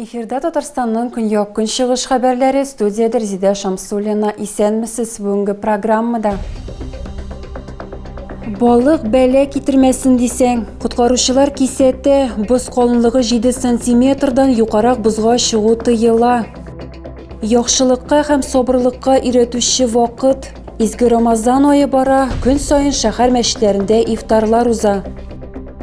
Эфирда Татарстанның көньяк көнчыгыш хәбәрләре, студияда Резида Шамсуллина. Исәнмесез бүгенге программада. Балык бәлә китермәсен дисәң, коткаручылар кисәтә, боз калынлыгы 7 сантиметрдан юқарак бозга чыгу тыела. Яхшылыкка һәм сабырлыкка иретүче вакыт. Изге Рамазан айы бара, көн сайын шәһәр мәчетләрендә ифтарлар уза.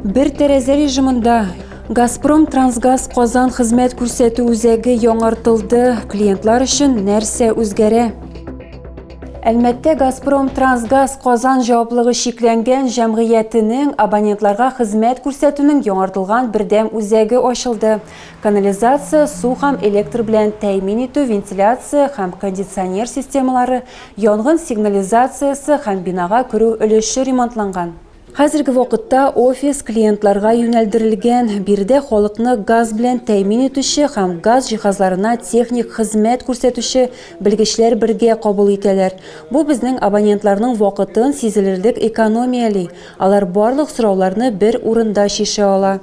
Бер тәрәзә режимында Газпром Трансгаз Казан хезмәт күрсәтү үзәге яңартылды. Клиентлар өчен нәрсә үзгәрә? Әлмәттә Газпром Трансгаз Казан җаваплыгы шикләнгән җәмгыятенең абонентларга хезмәт күрсәтүнең яңартылган бердәм үзәге ачылды. Канализация, су һәм электр белән тәэмин итү, вентиляция һәм кондиционер системалары, янгын сигнализациясе һәм бинага керү өлеше ремонтланган. Хәзерге вакытта офис клиентларга юнәлдерелгән, бирдә халыкны газ белән тәэмин итүче һәм газ җиһазларына техник хезмәт күрсәтүче белгечләр бергә кабул итәләр. Бу безнең абонентларның вакытын сизелерлек экономиялый. Алар барлык сорауларны бер урында чишә ала.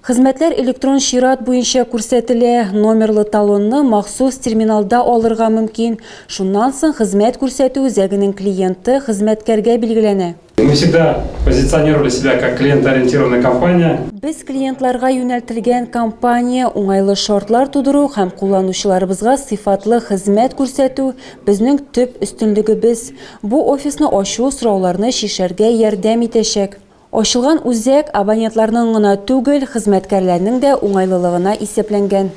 Хезмәтләр электрон чират буенча күрсәтелә. Номерлы талонны махсус терминалда алырга мөмкин. Шуннан соң хезмәт күрсәтү үзәгенең клиенты хезмәткәргә билгеләнә. Мы всегда позиционировали себя как клиентоориентированная компания. Без клиентларга юнәлтелгән компания, уңайлы шартлар тудыру һәм кулланучыларыбызга сыйфатлы хезмәт күрсәтү безнең төп өстенлегебез. Бу офисны ачу сорауларны шишәргә ярдәм итәчәк. Ачылган үзәк абонентларның гына түгел, хезмәткәрләрнең дә уңайлылыгына исәпләнгән.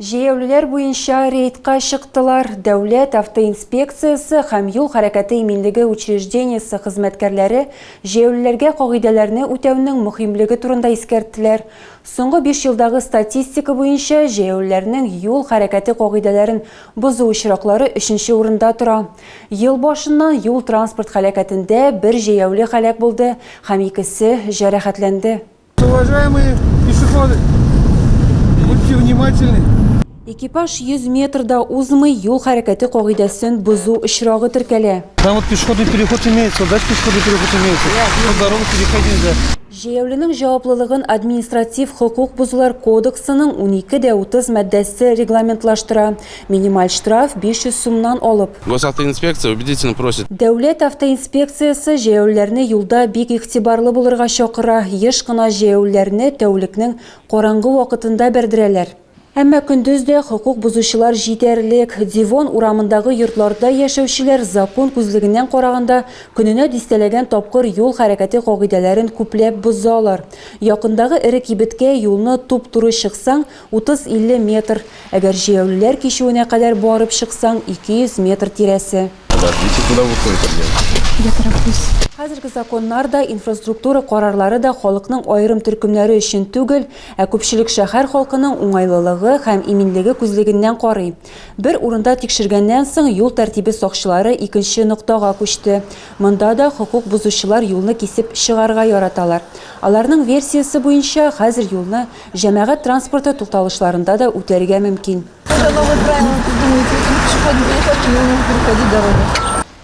Җәяүлеләр буенча рейдка чыктылар. Дәүләт автоинспекциясе һәм юл хәрәкәте иминлеге учреждениесе хезмәткәрләре җәяүлеләргә кагыйдәләрне үтәүнең мөһимлеге турында искәрттеләр. Соңгы 5 елдагы статистика буенча җәяүлеләрнең юл хәрәкәте кагыйдәләрен бозу очраклары 3нче урында тора. Ел башыннан юл транспорт һәлакәтендә бер җәяүле һәлак булды һәм икесе җәрәхәтләнде. Уважаемые пешеходы, будьте внимательны. Экипаж 100 метрда узмый юл хәрәкәте кагыйдәсен бозу очрагы теркәлә. Там вот пешеходный переход имеется, да, пешеходный переход имеется. По дорогу переходить нельзя. Җәяүленең җаваплылыгын административ хокук бозулар кодексының 12-30 маддәсе регламентлаштыра. Минималь штраф 500 сумнан алып. Госавтоинспекция убедительно просит. Дәүләт автоинспекциясе җәяүләрне юлда бик игътибарлы булырга чакыра. Еш кына җәяүләрне тәүлекнең караңгы вакытында бәрдерәләр. Әмма көндез дә хокук бузучылар җитәрлек. Дивон урамындагы йортларда яшәүчеләр закон күзлегеннән караганда көненә дистәләгән тапкыр юл хәрәкәте кагыйдәләрен күпләп бозалар. Якындагы эре кибеткә юлны туп-туры чыксаң 30-50 метр. Әгәр җәяүлеләр кичүенә кадәр барып чыксаң 200 метр тирәсе. Хәзерге законнарда инфраструктура карарлары да халыкның аерым төркемнәре өчен түгел, ә күпчелек шәһәр халкының уңайлылыгы һәм иминлеге күзлегеннән карый. Бер урында тикшергәннән соң юл тәртибе сакчылары икенче ноктага күчте. Монда да хокук бузучылар юлны кисеп чыгарга яраталар. Аларның версиясе буенча хәзер юлны җәмәгать транспорты тукталышларында да үтәргә мөмкин.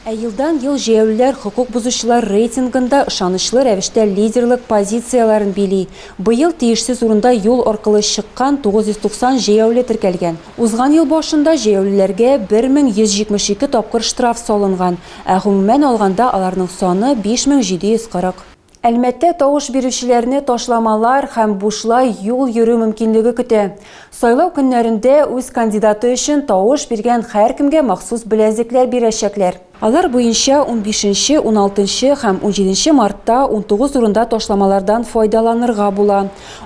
Ә елдан ел җәяүлеләр хокук бузучылар рейтингында ышанычлы рәвештә лидерлык позицияларын били. Быел тиешсез урында юл аркылы чыккан 990 җәяүле теркәлгән. Узган ел башында җәяүлеләргә 1172 тапкыр штраф салынган, ә гомумән алганда аларның саны 5740. Әлмәттә тавыш бирүчеләрне ташламалар һәм бушлай юл йөрү мөмкинлеге көтә. Сайлау көннәрендә үз кандидаты өчен тавыш биргән һәркемгә махсус беләзекләр бирәчәкләр. Алар буенча 15, 16 һәм 17 мартта 19 урында ташламалардан файдаланырга була.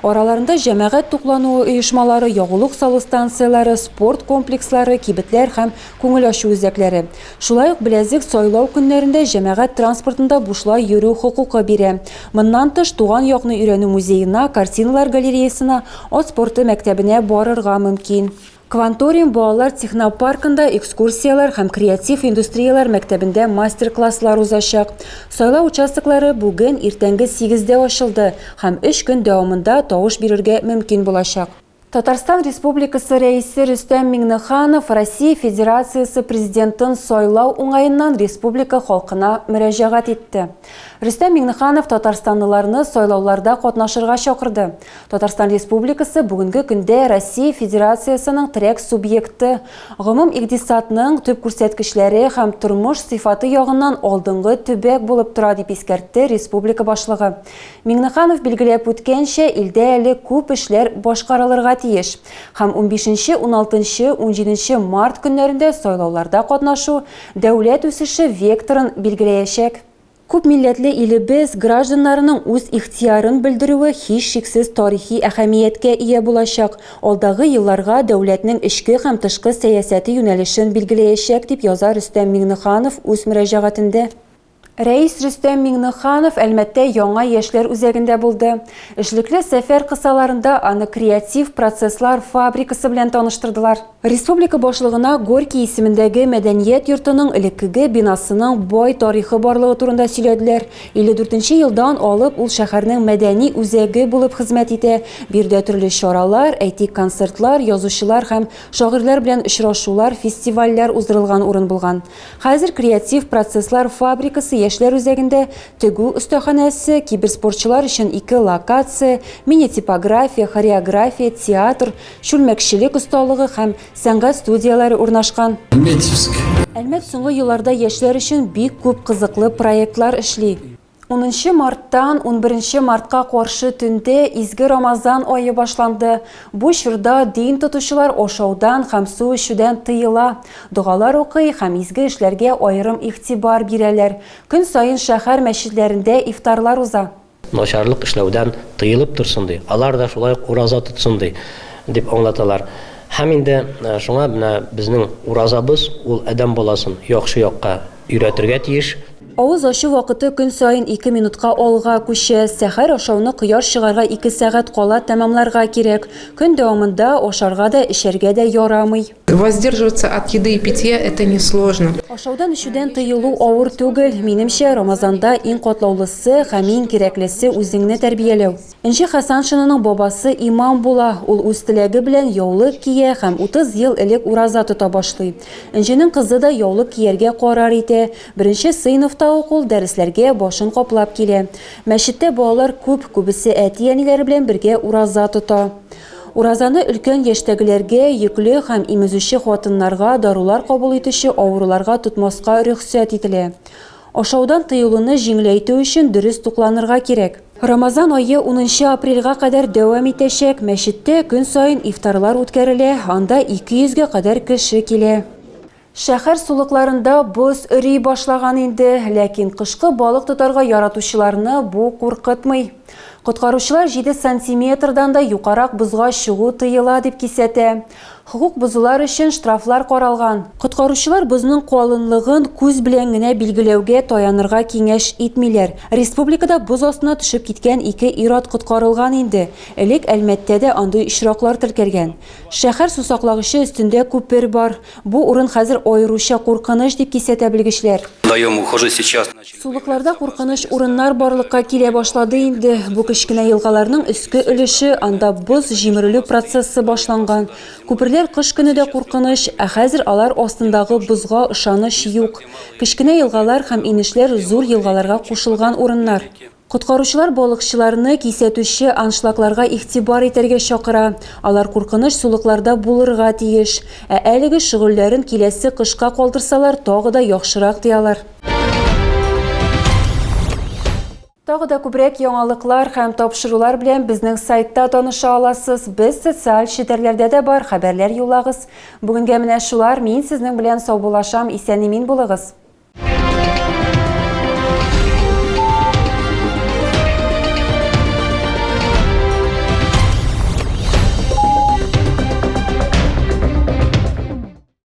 Араларында җәмәгать туклануы оешмалары, ягулык салу станциялары, спорт комплекслары, кибетләр һәм күңел ачу үзәкләре. Шулай ук беләзек сайлау көннәрендә җәмәгать транспортында бушлай йөрү хокукы бирә. Моннан тыш туган якны өйрәнү музеена, картиналар галереясына, ат спорты мәктәбенә барырга мөмкин. Кванториум балалар технопаркында экскурсиялар һәм креатив индустриялар мәктәбендә мастер-класслар узачак. Сайлау участоклары бүген иртәнге 8-дә ачылды һәм 3 көн дәвамында тавыш бирергә мөмкин булачак. Татарстан Республикасы рәисе Рөстәм Миңнеханов Россия Федерациясы президентын сойлау уңайыннан республика халкына мөрәҗәгать итте. Рөстәм Миңнеханов татарстанлыларны сойлауларда катнашырга чакырды. Татарстан Республикасы бүгенге көндә Россия Федерациясының терәк субъекты, гомум икътисадның төп күрсәткечләре һәм тормыш сыйфаты ягыннан алдынгы төбәк булып тора дип искәртте республика башлыгы. Миңнеханов билгеләп үткәнчә, илдә әле күп эшләр башкарылырга тиеш. Һәм 15, 16, 17 март көннәрендә сойлауларда катнашу дәүләт үсеше векторын билгеләячәк. Күп милләтле илебез гражданнарының үз ихтиярын белдерүе һич шиксез тарихи әһәмияткә ия булачак. Алдагы елларга дәүләтнең эчке һәм тышкы сәясәте юнәлешен билгеләячәк дип яза Рөстәм Миңнеханов үз мөрәҗәгатендә. Рәис Рөстәм Миңнеханов әлмәттә яңа яшьләр үзәгендә булды. Эшлекле сәфәр кысаларында аны креатив процесслар фабрикасы белән таныштырдылар. Республика башлыгына Горький исемендәге мәдәният йортының элеккеге бинасының бай тарихы барлыгы турында сөйләделәр. 54 елдан алып ул шәһәрнең мәдәни үзәге булып хезмәт итә. Бирдә төрле чаралар, әйтик концертлар, язучылар һәм шагыйрьләр белән очрашулар, фестивальләр уздырылган урын булган. Хәзер креатив процесслар фабрикасы яшьләр үзәгендә тегү остаханәсе, киберспортчылар өчен 2 локация, мини-типография, хореография, театр, чүлмәкчелек осталыгы һәм сәнгать студиялары урнашкан. Әлмәт соңгы елларда яшьләр өчен бик күп кызыклы проектлар эшли. 10 марттан 11 мартка каршы төндә изге Рамазан ае башланды. Бу чорда дин тотучылар ашаудан һәм су эчүдән тыела. Дугалар укый һәм изге эшләргә аерым игътибар бирәләр. Көн сайын шәһәр мәчетләрендә ифтарлар уза. Начарлык эшләүдән тыелып торсын ди. Алар да шулай ураза тотсын ди дип аңлаталар. Һәм инде шуңа безнең уразабыз ул адәм баласын яхшы якка өйрәтергә тиеш. Авыз ачу вакыты көн сайын 2 минутка алга күчә. Сәхәр ашауны кояш чыгарга 2 сәгать кала тәмамларга кирәк. Көн дәвамында ашарга да, эчәргә дә ярамый. Воздерживаться от еды и питья это несложно. Ашаудан эчүдән тыелу авыр түгел. Минемчә, Рамазанда иң катлаулысы һәм иң кирәклесе үзеңне тәрбияләү. Энҗе Хәсәншинаның бабасы имам була. Ул үз теләге белән яулык кия һәм 30 ел элек ураза тота башлый. Энҗенең кызы да яулык кияргә карар итә. Беренче сыйныфта укул дәресләргә башын каплап килә. Мәчеттә балалар күбесе әти-әниләре белән бергә ураза тота. Уразаны өлкән яшьтәгеләргә, йөкле һәм имезүче хатыннарга, дарулар кабул итүче авыруларга тотмаска рөхсәт ителә. Ашаудан тыелуны җиңеләйтү өчен дөрес тукланырга кирәк. Рамазан ае 10 апрельгә кадәр дәвам итәчәк. Мәчеттә көн сайын ифтарлар үткәрелә, анда 200-гә кадәр кеше килә. Шәһәр сулыкларында боз өрий башлаган инде, ләкин кышкы балык тотарга яратучыларны бу куркытмый. Коткаручылар 7 сантиметрдан да юқарак бозга чыгу тыела дип кисәтә. Хукук бозулар өчен штрафлар каралган. Коткаручылар бозның калынлыгын күз белән генә билгеләүгә таянырга киңәш итмиләр. Республикада боз астына төшеп киткән 2 ир-ат коткарылган инде. Элек Әлмәттә дә андый очраклар теркәлгән. Шәһәр сусаклагычы өстендә күпер бар. Бу урын хәзер аеруча куркыныч дип кисәтә белгечләр. Сулыкларда куркыныч урыннар барлыкка килә башлады инде. Бу кечкенә елгаларның өске өлеше, анда боз җимерелү процессы башланган. Күперләр кыш көне дә куркыныч, ә хәзер алар астындагы бозга ышаныч юк. Кечкенә елгалар һәм инешләр зур елгаларга кушылган урыннар. Коткаручылар балыкчыларны кисәтүче аншлагларга игътибар итәргә чакыра. Алар куркыныч сулыкларда булырга тиеш. Ә әлеге шөгыльләрен киләсе кышка калдырсалар, тагы да яхшырак диялар. Тагы да күбрәк яңалыклар һәм тапшырулар белән безнең сайтта таныша аласыз. Без социаль челтәрләрдә дә бар, хәбәрләр юллагыз. Бүгенгә менә шулар. Мин сезнең белән сау булашам, исән-имин булыгыз.